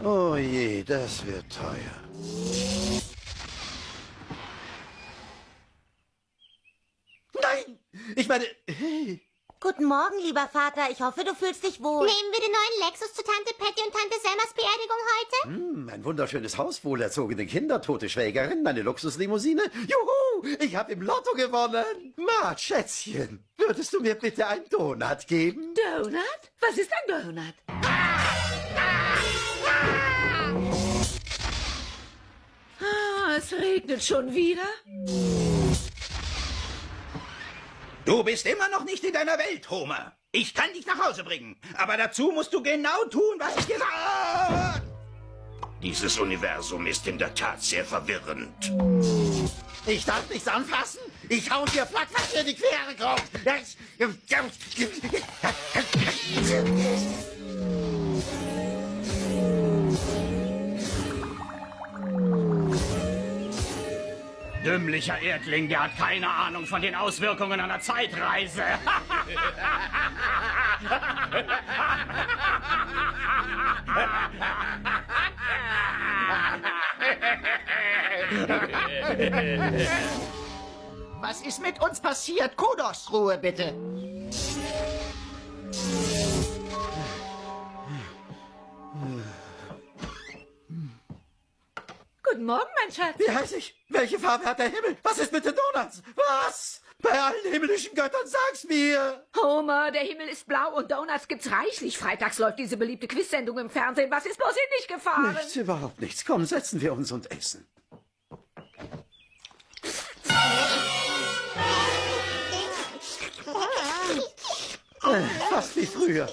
Oh je, das wird teuer. Nein! Ich meine... Hey. Guten Morgen, lieber Vater. Ich hoffe, du fühlst dich wohl. Nehmen wir den neuen Lexus zu Tante Patty und Tante Selmas Beerdigung heute? Ein wunderschönes Haus, wohlerzogene Kinder, tote Schwägerin, meine Luxuslimousine. Juhu, ich habe im Lotto gewonnen. Mart, Schätzchen, würdest du mir bitte einen Donut geben? Donut? Was ist ein Donut? Es regnet schon wieder. Du bist immer noch nicht in deiner Welt, Homer. Ich kann dich nach Hause bringen. Aber dazu musst du genau tun, was ich gesagt habe. Dieses Universum ist in der Tat sehr verwirrend. Ich darf nichts anfassen? Ich hau dir platt, was dir in die Quere kommt. Dümmlicher Erdling, der hat keine Ahnung von den Auswirkungen einer Zeitreise. Was ist mit uns passiert? Kudos, Ruhe bitte. Guten Morgen, mein Schatz. Wie heiß ich? Welche Farbe hat der Himmel? Was ist mit den Donuts? Was? Bei allen himmlischen Göttern, sag's mir! Homer, der Himmel ist blau und Donuts gibt's reichlich. Freitags läuft diese beliebte Quizsendung im Fernsehen. Was ist bloß in dich gefahren? Nichts, überhaupt nichts. Komm, setzen wir uns und essen. Fast wie früher.